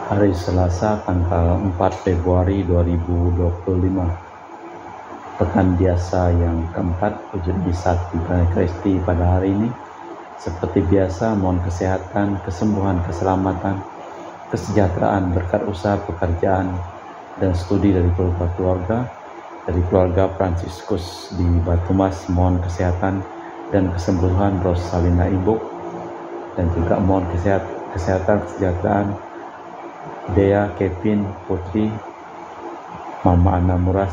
Hari Selasa tanggal 4 Februari 2025. Pekan biasa yang keempat, wujud bisa Tuhan Kristi pada hari ini. Seperti biasa, mohon kesehatan, kesembuhan, keselamatan, kesejahteraan, berkat usaha pekerjaan dan studi dari keluarga. Dari keluarga Fransiskus di Batu Mas, mohon kesehatan dan kesembuhan Rosalina Ibu, dan juga mohon kesehatan, kesejahteraan Dea, Kevin, Putri, Mama Ana Muras,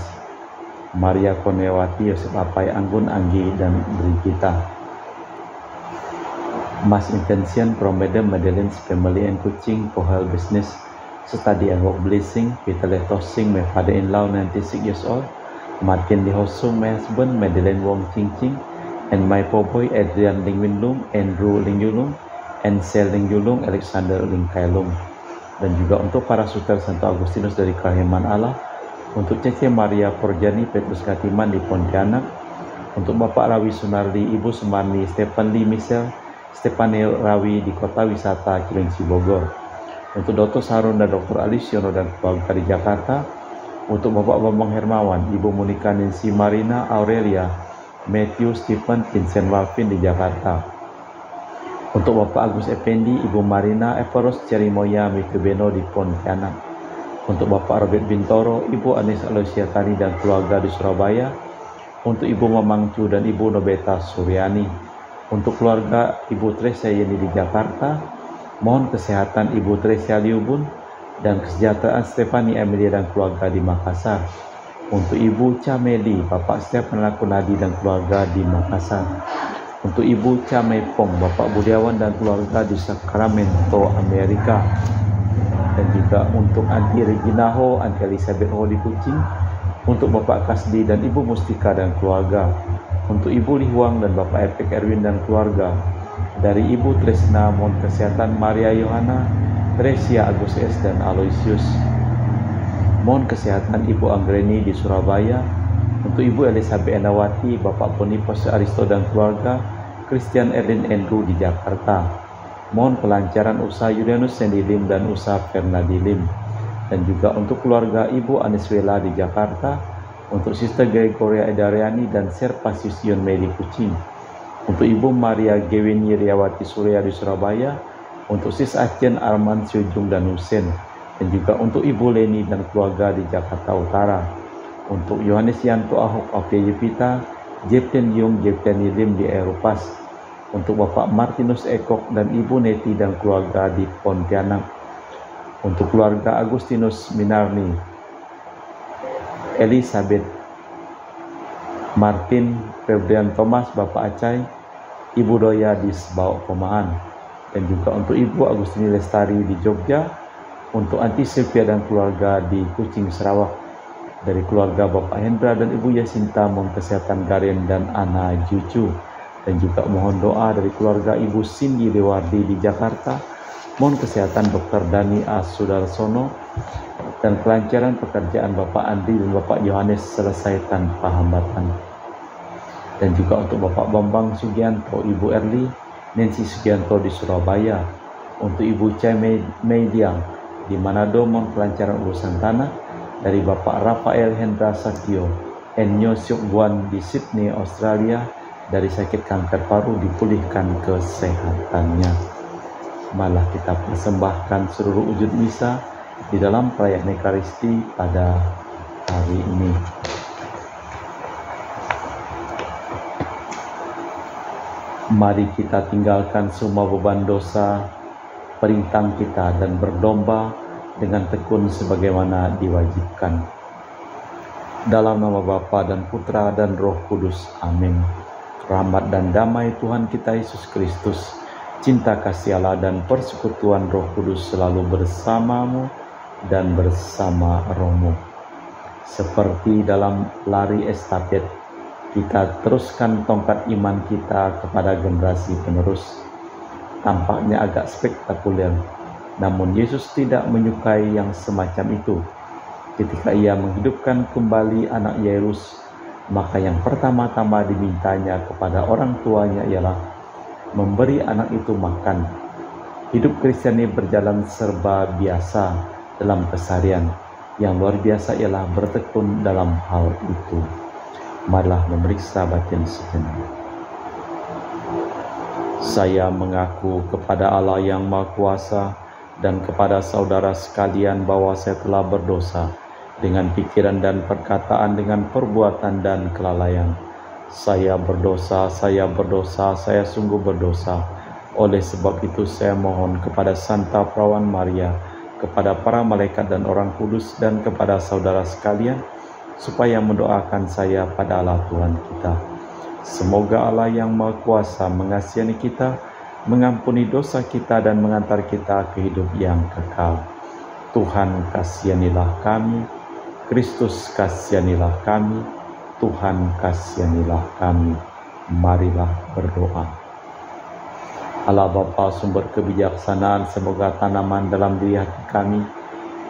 Maria Konewati, Yosef Apai, Anggun, Anggi, dan Brigita. Mass intention from Madam Madeleine's family and Kuching for her business, study and work blessing, Peter Letosing, my father-in-law, 96 years old, Martin Lee Hosung, my husband, Madeleine Wong Ching Ching, and my poor boy Adrian Ling Win Lung, Andrew Ling Yulung, and Sel Ling Yulung, Alexander Ling Kai Lung. Dan juga untuk para suster Santo Agustinus dari Kerahiman Allah, untuk Cece Maria Porjani Petrus Katiman di Pontianak, untuk Bapak Rawi Sunardi, Ibu Sumarni, Stephen Lee Michel, Stefani Rawi di Kota Wisata Cilengsi Bogor, untuk Dr. Sarun dan Dr. Alisiono dan keluarga di Jakarta, untuk Bapak Bambang Hermawan, Ibu Monika Nancy Marina Aurelia, Matthew Stephen Vincent Walvin di Jakarta, untuk Bapak Agus Effendi, Ibu Marina Everos Cerimoya Mikubeno di Pontianak, untuk Bapak Robert Bintoro, Ibu Anis Aloysia Tani dan keluarga di Surabaya, untuk Ibu Mamang Cu dan Ibu Nobeta Suryani, untuk keluarga Ibu Tresia Yeni di Jakarta, mohon kesehatan Ibu Tresia Liubun dan kesejahteraan Stefani Emilia dan keluarga di Makassar, untuk Ibu Cameli, Bapak Stefan Lakunadi dan keluarga di Makassar, untuk Ibu Camepong, Bapak Budiawan dan keluarga di Sacramento, Amerika, dan juga untuk Anti Regina Ho, Anti Elizabeth Ho di Kuching, untuk Bapak Kasdi dan Ibu Mustika dan keluarga, untuk Ibu Lihuang dan Bapak Epek Erwin dan keluarga, dari Ibu Tresna mohon kesehatan Maria Yohana, Tresia Agus S dan Aloysius, mohon kesehatan Ibu Anggreni di Surabaya, untuk Ibu Elizabeth Enawati, Bapak Boniface Aristo dan keluarga, Christian Erlin Andrew di Jakarta, mohon kelancaran usaha Julianus Sandy Lim dan usaha Fernandi Lim, dan juga untuk keluarga Ibu Aniswela di Jakarta, untuk Sister Gregoria Edariani dan Serpasius Yon Mei di Kuching, untuk Ibu Maria Gewini Riawati Surya di Surabaya, untuk Sis Acen Arman Syujung dan Husen, dan juga untuk Ibu Leni dan keluarga di Jakarta Utara, untuk Yohanes Yanto Ahok Afia Yepita, Jepten Yung Jepten Lim di Eropas, untuk Bapak Martinus Ekok dan Ibu Neti dan keluarga di Pontianak, untuk keluarga Agustinus Minarni, Elizabeth, Martin, Febrian Thomas, Bapak Acai, Ibu Doya di Sebau Pemahan, dan juga untuk Ibu Agustini Lestari di Jogja, untuk Anti Sylvia dan keluarga di Kuching, Sarawak, dari keluarga Bapak Hendra dan Ibu Yasinta mohon kesehatan Garen dan Ana Jucu, dan juga mohon doa dari keluarga Ibu Cindy Dewardi di Jakarta, mohon kesehatan Dr. Dani A. Sudarsono dan kelancaran pekerjaan Bapak Andri dan Bapak Yohanes selesai tanpa hambatan, dan juga untuk Bapak Bambang Sugianto, Ibu Erli, Nancy Sugianto di Surabaya, untuk Ibu Chai Mediang di Manado mohon kelancaran urusan tanah, dari Bapak Rafael Hendra Sakio, Enyo Syuk Buan di Sydney, Australia, dari sakit kanker paru dipulihkan kesehatannya. Malah kita persembahkan seluruh wujud misa di dalam perayaan Ekaristi pada hari ini. Mari kita tinggalkan semua beban dosa, perintang kita, dan berdomba dengan tekun sebagaimana diwajibkan. Dalam nama Bapa dan Putra dan Roh Kudus. Amin. Rahmat dan damai Tuhan kita Yesus Kristus, cinta kasih Allah dan persekutuan Roh Kudus selalu bersamamu dan bersama rohmu. Seperti dalam lari estafet, kita teruskan tongkat iman kita kepada generasi penerus. Tampaknya agak spektakuler, namun Yesus tidak menyukai yang semacam itu. Ketika ia menghidupkan kembali anak Yairus, maka yang pertama-tama dimintanya kepada orang tuanya ialah memberi anak itu makan. Hidup Kristiani berjalan serba biasa dalam keseharian. Yang luar biasa ialah bertekun dalam hal itu. Marilah memeriksa batin sejenak. Saya mengaku kepada Allah yang Maha Kuasa dan kepada saudara sekalian bahwa saya telah berdosa dengan pikiran dan perkataan, dengan perbuatan dan kelalaian. Saya berdosa, saya sungguh berdosa. Oleh sebab itu saya mohon kepada Santa Perawan Maria, kepada para malaikat dan orang kudus, dan kepada saudara sekalian, supaya mendoakan saya pada Allah Tuhan kita. Semoga Allah yang Maha Kuasa mengasihani kita, mengampuni dosa kita, dan mengantar kita ke hidup yang kekal. Tuhan kasihanilah kami, Kristus kasihanilah kami, Tuhan kasihanilah kami. Marilah berdoa. Allah Bapa sumber kebijaksanaan, semoga tanaman dalam diri hati kami,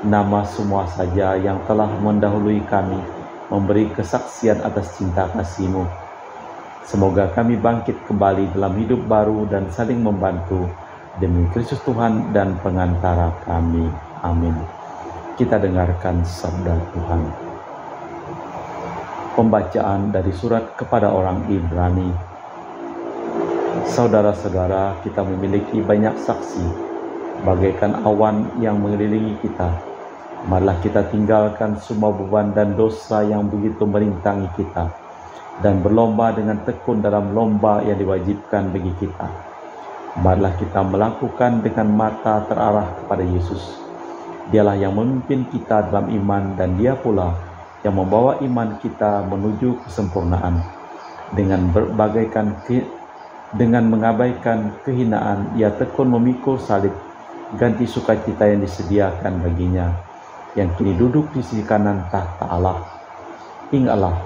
nama semua saja yang telah mendahului kami, memberi kesaksian atas cinta kasih-Mu. Semoga kami bangkit kembali dalam hidup baru dan saling membantu demi Kristus Tuhan dan pengantara kami. Amin. Kita dengarkan sabda Tuhan. Pembacaan dari surat kepada orang Ibrani. Saudara-saudara, kita memiliki banyak saksi, bagaikan awan yang mengelilingi kita. Marilah kita tinggalkan semua beban dan dosa yang begitu merintangi kita, dan berlomba dengan tekun dalam lomba yang diwajibkan bagi kita. Marilah kita melakukan dengan mata terarah kepada Yesus. Dialah yang memimpin kita dalam iman, dan Dia pula yang membawa iman kita menuju kesempurnaan. Dengan mengabaikan kehinaan, Ia tekun memikul salib, ganti sukacita yang disediakan baginya, yang kini duduk di sisi kanan tahta Allah. Ingatlah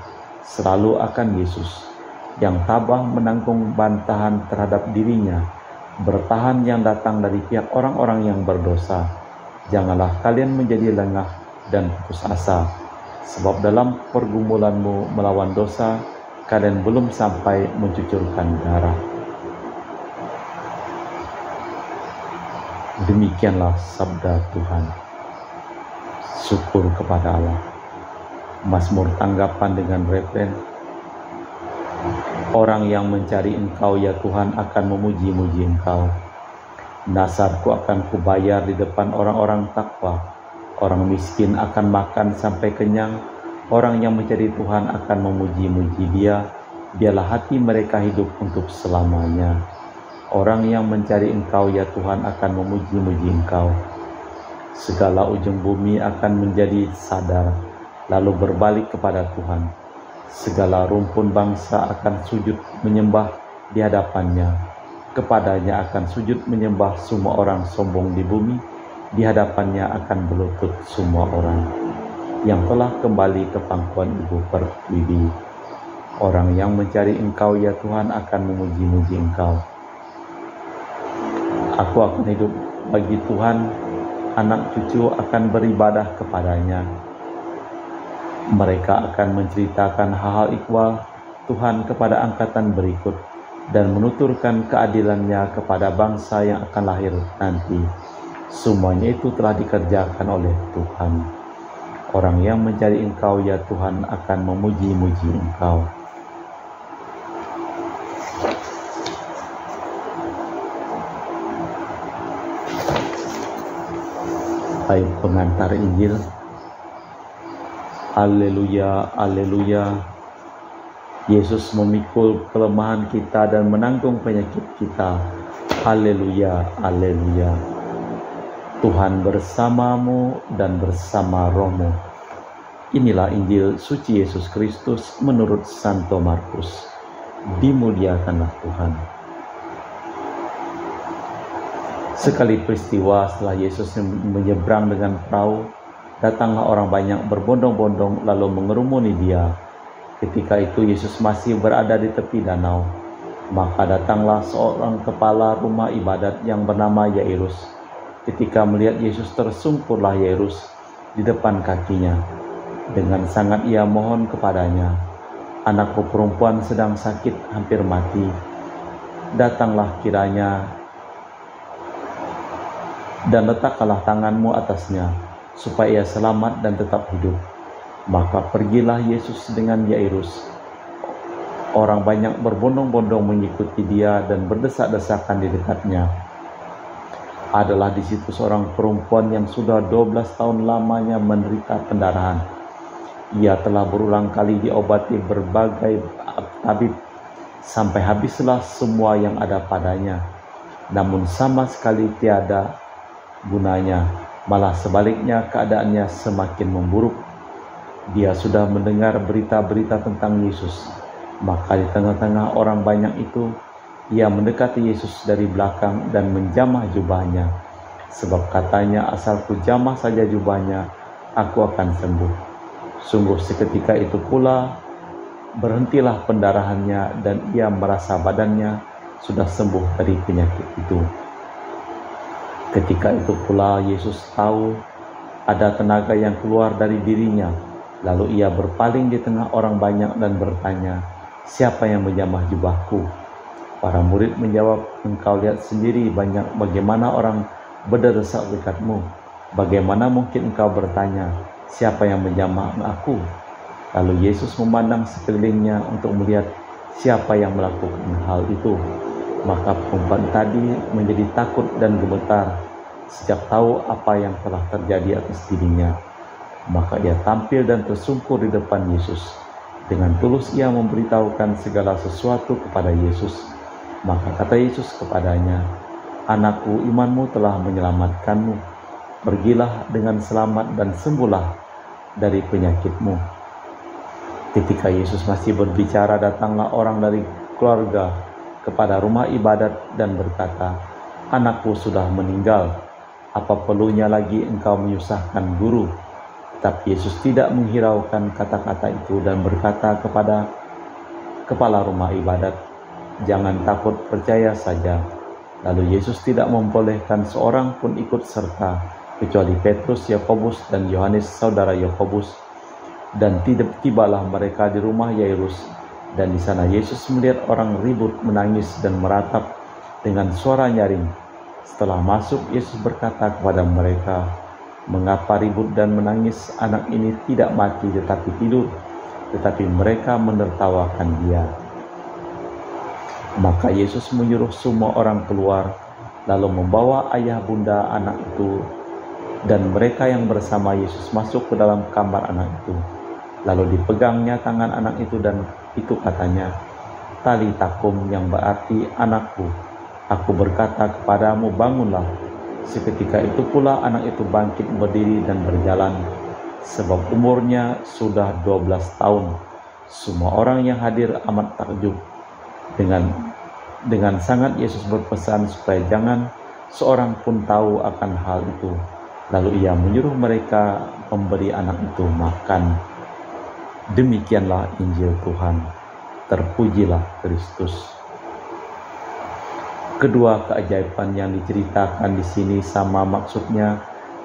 selalu akan Yesus, yang tabah menanggung bantahan terhadap dirinya, bertahan yang datang dari pihak orang-orang yang berdosa. Janganlah kalian menjadi lengah dan putus asa, sebab dalam pergumulanmu melawan dosa, kalian belum sampai mencucurkan darah. Demikianlah sabda Tuhan. Syukur kepada Allah. Mazmur tanggapan dengan refren. Orang yang mencari Engkau ya Tuhan akan memuji-muji Engkau. Nasarku akan kubayar di depan orang-orang takwa. Orang miskin akan makan sampai kenyang. Orang yang mencari Tuhan akan memuji-muji Dia. Biarlah hati mereka hidup untuk selamanya. Orang yang mencari Engkau ya Tuhan akan memuji-muji Engkau. Segala ujung bumi akan menjadi sadar, lalu berbalik kepada Tuhan. Segala rumpun bangsa akan sujud menyembah di hadapannya. Kepadanya akan sujud menyembah semua orang sombong di bumi. Di hadapannya akan berlutut semua orang yang telah kembali ke pangkuan ibu pertiwi. Orang yang mencari Engkau ya Tuhan akan memuji-muji Engkau. Aku akan hidup bagi Tuhan, anak cucu akan beribadah kepadanya. Mereka akan menceritakan hal-hal ikhwal Tuhan kepada angkatan berikut, dan menuturkan keadilannya kepada bangsa yang akan lahir nanti. Semuanya itu telah dikerjakan oleh Tuhan. Orang yang mencari Engkau ya Tuhan akan memuji-muji Engkau. Baik, pengantar Injil. Haleluya, haleluya. Yesus memikul kelemahan kita dan menanggung penyakit kita. Haleluya, haleluya. Tuhan bersamamu dan bersama rohmu. Inilah Injil suci Yesus Kristus menurut Santo Markus. Dimuliakanlah Tuhan. Sekali peristiwa setelah Yesus menyeberang dengan perahu, datanglah orang banyak berbondong-bondong lalu mengerumuni Dia. Ketika itu Yesus masih berada di tepi danau. Maka datanglah seorang kepala rumah ibadat yang bernama Yairus. Ketika melihat Yesus, tersungkurlah Yairus di depan kakinya. Dengan sangat ia mohon kepadanya, "Anakku perempuan sedang sakit, hampir mati. Datanglah kiranya dan letakkanlah tanganmu atasnya, supaya ia selamat dan tetap hidup. Maka pergilah Yesus dengan Yairus. Orang banyak berbondong-bondong mengikuti dia dan berdesak-desakan di dekatnya. Adalah di situ seorang perempuan yang sudah 12 tahun lamanya menderita pendarahan. Ia telah berulang kali diobati berbagai tabib, sampai habislah semua yang ada padanya. Namun sama sekali tiada gunanya, malah sebaliknya keadaannya semakin memburuk. Dia sudah mendengar berita-berita tentang Yesus. Maka di tengah-tengah orang banyak itu, ia mendekati Yesus dari belakang dan menjamah jubahnya. Sebab katanya, asalku jamah saja jubahnya, aku akan sembuh. Sungguh seketika itu pula berhentilah pendarahannya dan ia merasa badannya sudah sembuh dari penyakit itu. Ketika itu pula Yesus tahu ada tenaga yang keluar dari dirinya. Lalu ia berpaling di tengah orang banyak dan bertanya, "Siapa yang menjamah jubahku?" Para murid menjawab, "Engkau lihat sendiri bagaimana orang berdesak dekatmu. Bagaimana mungkin engkau bertanya, siapa yang menjamah aku?" Lalu Yesus memandang sekelilingnya untuk melihat siapa yang melakukan hal itu. Maka perempuan tadi menjadi takut dan gemetar sejak tahu apa yang telah terjadi atas dirinya. Maka ia tampil dan tersungkur di depan Yesus. Dengan tulus ia memberitahukan segala sesuatu kepada Yesus. Maka kata Yesus kepadanya, "Anakku, imanmu telah menyelamatkanmu. Pergilah dengan selamat dan sembuhlah dari penyakitmu." Ketika Yesus masih berbicara, datanglah orang dari keluarga kepada rumah ibadat dan berkata, "Anakku sudah meninggal. Apa perlunya lagi engkau menyusahkan guru?" Tetapi Yesus tidak menghiraukan kata-kata itu dan berkata kepada kepala rumah ibadat, "Jangan takut, percaya saja." Lalu Yesus tidak membolehkan seorang pun ikut serta, kecuali Petrus, Yakobus, dan Yohanes saudara Yakobus. Dan tibalah mereka di rumah Yairus, dan di sana Yesus melihat orang ribut, menangis, dan meratap dengan suara nyaring. Setelah masuk, Yesus berkata kepada mereka, "Mengapa ribut dan menangis? Anak ini tidak mati tetapi tidur." Tetapi mereka menertawakan dia. Maka Yesus menyuruh semua orang keluar, lalu membawa ayah bunda anak itu dan mereka yang bersama Yesus masuk ke dalam kamar anak itu. Lalu dipegangnya tangan anak itu dan itu katanya, "Talita kum," yang berarti, "Anakku, aku berkata kepadamu, bangunlah." Seketika itu pula anak itu bangkit berdiri dan berjalan, sebab umurnya sudah 12 tahun. Semua orang yang hadir amat takjub. Dengan sangat Yesus berpesan supaya jangan seorang pun tahu akan hal itu. Lalu ia menyuruh mereka memberi anak itu makan. Demikianlah Injil Tuhan. Terpujilah Kristus. Kedua keajaiban yang diceritakan di sini sama maksudnya.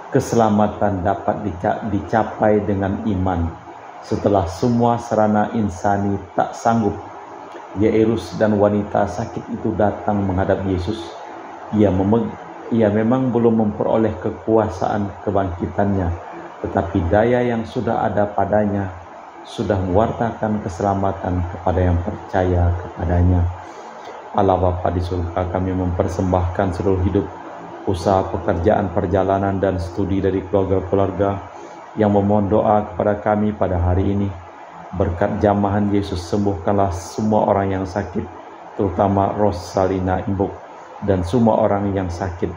Keselamatan dapat dicapai dengan iman. Setelah semua sarana insani tak sanggup, Yairus dan wanita sakit itu datang menghadap Yesus. Ia memang belum memperoleh kekuasaan kebangkitannya, tetapi daya yang sudah ada padanya sudah mewartakan keselamatan kepada yang percaya kepadanya. Allah Bapa di surga, kami mempersembahkan seluruh hidup, usaha, pekerjaan, perjalanan, dan studi dari keluarga-keluarga yang memohon doa kepada kami pada hari ini. Berkat jamahan Yesus, sembuhkanlah semua orang yang sakit, terutama Rosalina Imbuk dan semua orang yang sakit.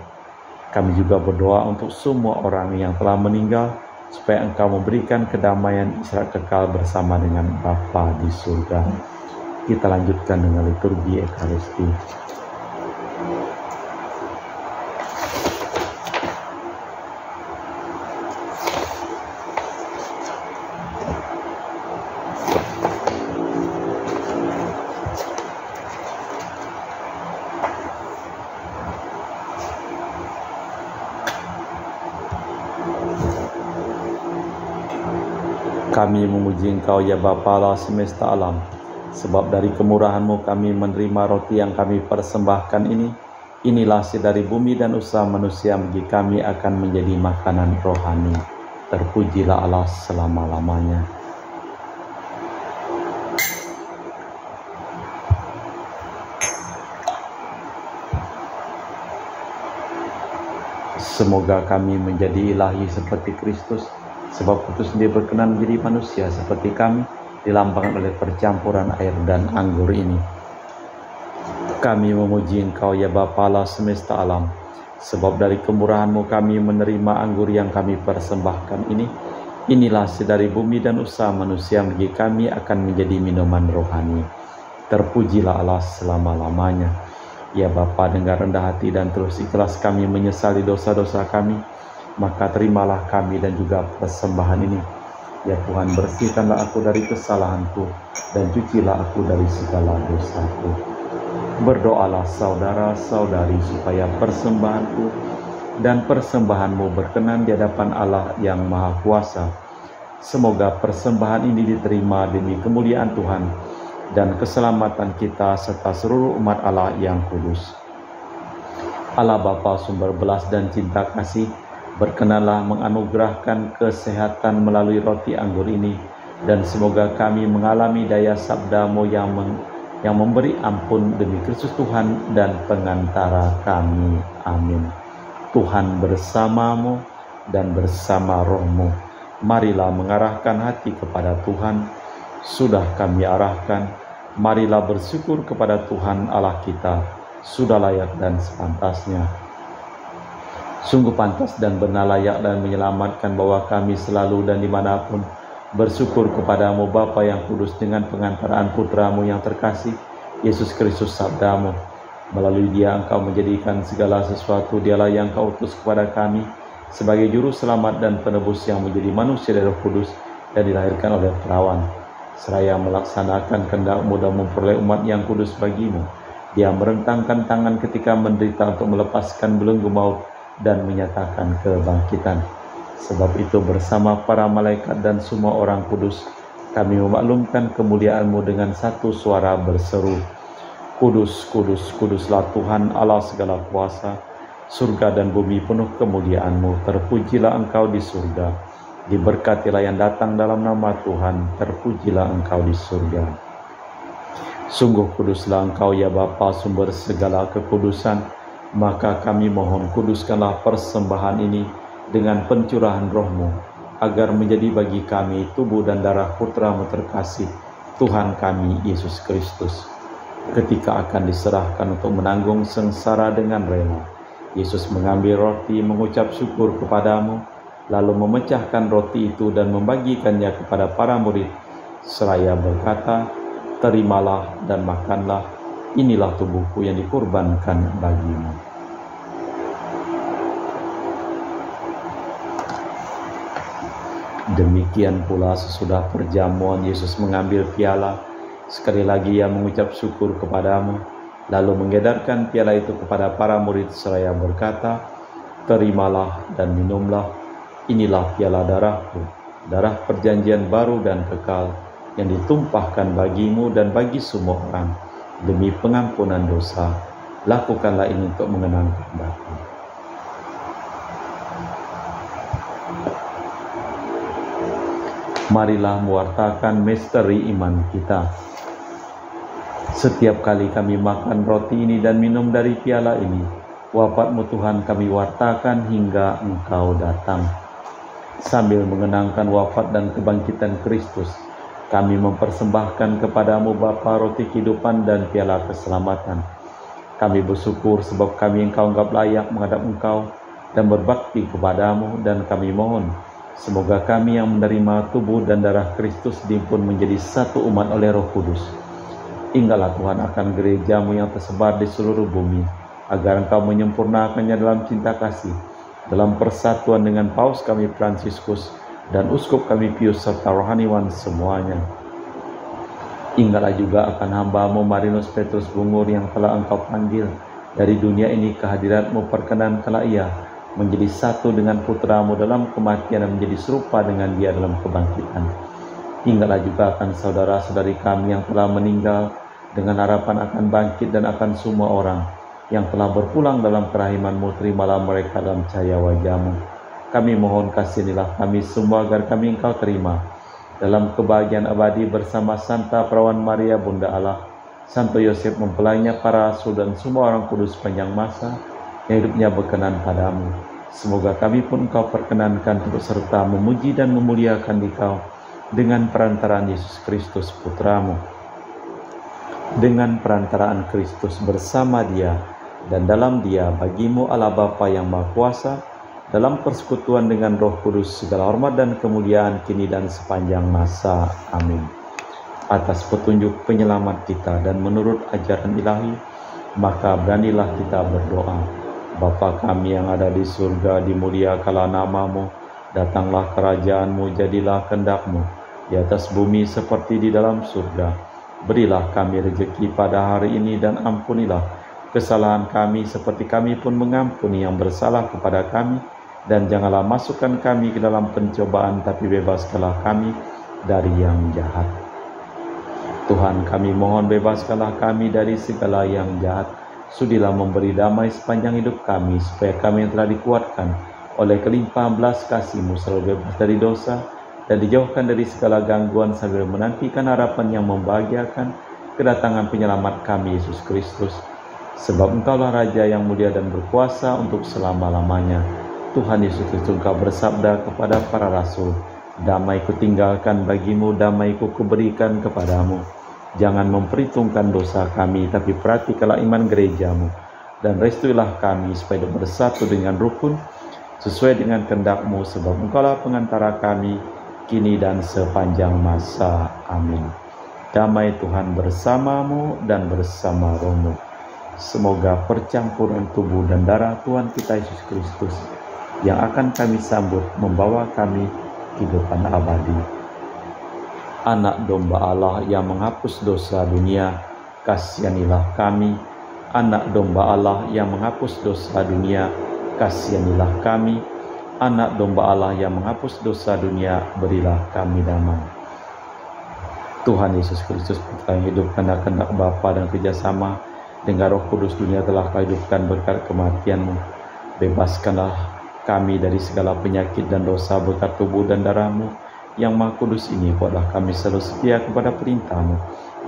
Kami juga berdoa untuk semua orang yang telah meninggal, supaya Engkau memberikan kedamaian Israel kekal bersama dengan Bapa di surga. Kita lanjutkan dengan liturgi Ekaristi. Kami memuji Engkau ya Bapa Allah semesta alam, sebab dari kemurahan-Mu kami menerima roti yang kami persembahkan ini, Inilah hasil dari bumi dan usaha manusia bagi kami akan menjadi makanan rohani. Terpujilah Allah selama-lamanya. Semoga kami menjadi ilahi seperti Kristus, sebab Kristus sendiri berkenan menjadi manusia seperti kami, dilambangkan oleh percampuran air dan anggur ini. Kami memuji Engkau ya Bapa Allah semesta alam, sebab dari kemurahan-Mu kami menerima anggur yang kami persembahkan ini. Inilah hasil dari bumi dan usaha manusia bagi kami akan menjadi minuman rohani. Terpujilah Allah selama-lamanya. Ya Bapa, dengar rendah hati dan terus ikhlas kami menyesali dosa-dosa kami, maka terimalah kami dan juga persembahan ini. Ya Tuhan, bersihkanlah aku dari kesalahanku dan cucilah aku dari segala dosaku. Berdoalah saudara-saudari supaya persembahanku dan persembahanmu berkenan di hadapan Allah yang Maha Kuasa. Semoga persembahan ini diterima demi kemuliaan Tuhan dan keselamatan kita serta seluruh umat Allah yang kudus. Allah Bapa sumber belas dan cinta kasih, berkenanlah menganugerahkan kesehatan melalui roti anggur ini, dan semoga kami mengalami daya sabda-Mu yang memberi ampun demi Kristus Tuhan dan pengantara kami. Amin. Tuhan bersamamu dan bersama rohmu. Marilah mengarahkan hati kepada Tuhan. Sudah kami arahkan, marilah bersyukur kepada Tuhan Allah kita. Sudah layak dan sepantasnya. Sungguh pantas dan benar, layak dan menyelamatkan bahwa kami selalu dan dimanapun bersyukur kepadamu Bapa yang kudus dengan pengantaraan Putra-Mu yang terkasih, Yesus Kristus sabda-Mu. Melalui Dia Engkau menjadikan segala sesuatu. Dialah yang Engkau utus kepada kami sebagai juru selamat dan penebus yang menjadi manusia dari Roh Kudus dan dilahirkan oleh perawan. Seraya melaksanakan kehendak-Mu dan memperoleh umat yang kudus bagi-Mu, Dia merentangkan tangan ketika menderita untuk melepaskan belenggu maut dan menyatakan kebangkitan. Sebab itu bersama para malaikat dan semua orang kudus, kami memaklumkan kemuliaan-Mu dengan satu suara berseru, Kudus, kudus, kuduslah Tuhan Allah segala kuasa. Surga dan bumi penuh kemuliaan-Mu. Terpujilah Engkau di surga. Diberkatilah yang datang dalam nama Tuhan. Terpujilah Engkau di surga. Sungguh kuduslah Engkau ya Bapa, sumber segala kekudusan. Maka kami mohon, kuduskanlah persembahan ini dengan pencurahan Roh-Mu, agar menjadi bagi kami tubuh dan darah Putra-Mu terkasih, Tuhan kami Yesus Kristus. Ketika akan diserahkan untuk menanggung sengsara dengan rela, Yesus mengambil roti, mengucap syukur kepadamu, lalu memecahkan roti itu dan membagikannya kepada para murid, seraya berkata, terimalah dan makanlah, inilah tubuhku yang dikurbankan bagimu. Demikian pula sesudah perjamuan, Yesus mengambil piala. Sekali lagi Ia mengucap syukur kepadamu, lalu mengedarkan piala itu kepada para murid seraya berkata, terimalah dan minumlah, inilah piala darahku, darah perjanjian baru dan kekal, yang ditumpahkan bagimu dan bagi semua orang, demi pengampunan dosa. Lakukanlah ini untuk mengenangkan aku. Marilah mewartakan misteri iman kita. Setiap kali kami makan roti ini dan minum dari piala ini, wafat-Mu Tuhan kami wartakan hingga Engkau datang. Sambil mengenangkan wafat dan kebangkitan Kristus, kami mempersembahkan kepadamu Bapa roti kehidupan dan piala keselamatan. Kami bersyukur sebab kami Engkau anggap layak menghadap Engkau dan berbakti kepadamu, dan kami mohon semoga kami yang menerima tubuh dan darah Kristus diimpun menjadi satu umat oleh Roh Kudus. Ingatlah Tuhan akan gereja-Mu yang tersebar di seluruh bumi, agar Engkau menyempurnakannya dalam cinta kasih, dalam persatuan dengan Paus kami Fransiskus dan Uskup kami Pius serta rohaniwan semuanya. Ingatlah juga akan hamba-Mu Marinus Petrus Bungur yang telah Engkau panggil dari dunia ini ke hadirat-Mu. Perkenankanlah ia menjadi satu dengan Putra-Mu dalam kematian dan menjadi serupa dengan Dia dalam kebangkitan. Ingatlah juga akan saudara-saudari kami yang telah meninggal dengan harapan akan bangkit dan akan semua orang, yang telah berpulang dalam kerahiman-Mu, terimalah mereka dalam cahaya wajah-Mu. Kami mohon kasihanilah kami semua agar kami Engkau terima dalam kebahagiaan abadi bersama Santa Perawan Maria Bunda Allah, Santo Yosef mempelainya, para rasul dan semua orang kudus panjang masa yang hidupnya berkenan padamu. Semoga kami pun Engkau perkenankan untuk serta memuji dan memuliakan Dikau dengan perantaraan Yesus Kristus Putra-Mu. Dengan perantaraan Kristus bersama Dia dan dalam Dia bagimu Allah Bapa yang Maha Kuasa, dalam persekutuan dengan Roh Kudus, segala hormat dan kemuliaan kini dan sepanjang masa. Amin. Atas petunjuk penyelamat kita dan menurut ajaran ilahi, maka beranilah kita berdoa. Bapa kami yang ada di surga, dimuliakanlah nama-Mu, datanglah kerajaan-Mu, jadilah kehendak-Mu di atas bumi seperti di dalam surga. Berilah kami rezeki pada hari ini dan ampunilah kesalahan kami seperti kami pun mengampuni yang bersalah kepada kami. Dan janganlah masukkan kami ke dalam pencobaan, tapi bebaskanlah kami dari yang jahat. Tuhan, kami mohon bebaskanlah kami dari segala yang jahat. Sudilah memberi damai sepanjang hidup kami, supaya kami yang telah dikuatkan oleh kelimpahan belas kasih-Mu selalu bebas dari dosa dan dijauhkan dari segala gangguan, sambil menantikan harapan yang membahagiakan kedatangan penyelamat kami, Yesus Kristus. Sebab Engkaulah Raja yang mulia dan berkuasa untuk selama-lamanya. Tuhan Yesus Kristus, Engkau bersabda kepada para rasul, damai kutinggalkan bagimu, damai kuberikan kepadamu. Jangan memperhitungkan dosa kami, tapi perhatikanlah iman gereja-Mu, dan restuilah kami supaya bersatu dengan rukun, sesuai dengan kehendak-Mu, sebab Engkaulah pengantara kami, kini dan sepanjang masa. Amin. Damai Tuhan bersamamu dan bersama rohmu. Semoga percampuran tubuh dan darah Tuhan kita Yesus Kristus yang akan kami sambut membawa kami kehidupan abadi. Anak domba Allah yang menghapus dosa dunia, kasihanilah kami. Anak domba Allah yang menghapus dosa dunia, kasihanilah kami. Anak domba Allah yang menghapus dosa dunia, berilah kami damai. Tuhan Yesus Kristus, Putra yang hidup karena kehendak Bapa dan kerjasama dengan Roh Kudus, dunia telah Kau hidupkan berkat kematian-Mu. Bebaskanlah kami dari segala penyakit dan dosa berkat tubuh dan darah-Mu yang Maha Kudus ini. Buatlah kami selalu setia kepada perintah-Mu,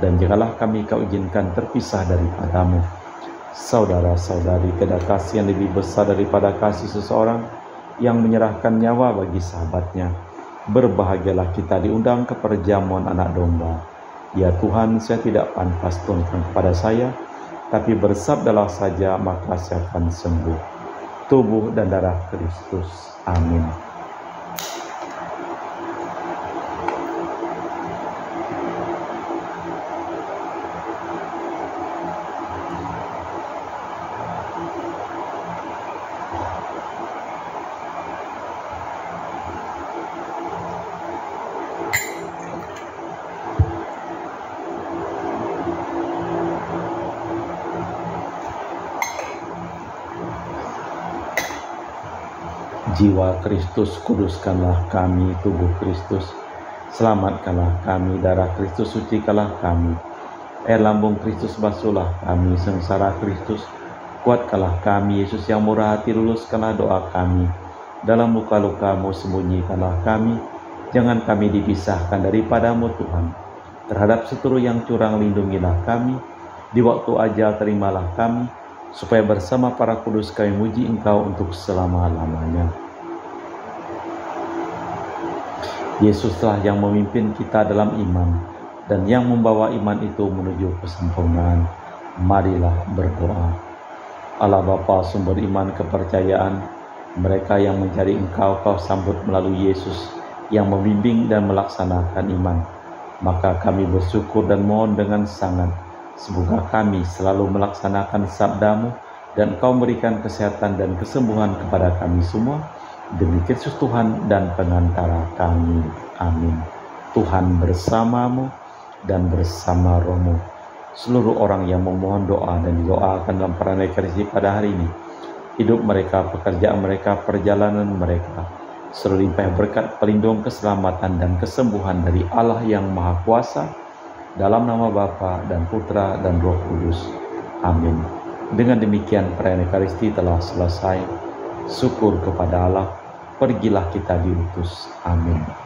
dan janganlah kami Kau izinkan terpisah daripada-Mu. Saudara-saudari, tiada kasih yang lebih besar daripada kasih seseorang yang menyerahkan nyawa bagi sahabatnya. Berbahagialah kita diundang ke perjamuan anak domba. Ya Tuhan, saya tidak pantas turunkan kepada saya, tapi bersabdalah saja, maka saya akan sembuh. Tubuh dan darah Kristus. Amin. Jiwa Kristus, kuduskanlah kami. Tubuh Kristus, selamatkanlah kami. Darah Kristus, sucikanlah kami. Air lambung Kristus, basuhlah kami. Sengsara Kristus, kuatkanlah kami. Yesus yang murah hati, luluskanlah doa kami. Dalam luka-luka-Mu, sembunyikanlah kami. Jangan kami dipisahkan daripada-Mu Tuhan. Terhadap seteru yang curang, lindungilah kami. Di waktu ajal, terimalah kami, supaya bersama para kudus kami muji Engkau untuk selama-lamanya. Yesuslah yang memimpin kita dalam iman, dan yang membawa iman itu menuju kesempurnaan. Marilah berdoa. Allah Bapa, sumber iman kepercayaan, mereka yang mencari Engkau, Kau sambut melalui Yesus yang membimbing dan melaksanakan iman. Maka kami bersyukur dan mohon dengan sangat, semoga kami selalu melaksanakan sabda-Mu, dan Kau memberikan kesehatan dan kesembuhan kepada kami semua, demi Kristus Tuhan dan pengantara kami. Amin. Tuhan bersamamu dan bersama rohmu. Seluruh orang yang memohon doa dan didoakan dalam peran Ekaristi pada hari ini, hidup mereka, pekerjaan mereka, perjalanan mereka, selalu limpah berkat, pelindung, keselamatan dan kesembuhan dari Allah yang Maha Kuasa, dalam nama Bapa dan Putra dan Roh Kudus. Amin. Dengan demikian perayaan Ekaristi telah selesai. Syukur kepada Allah, pergilah kita diutus. Amin.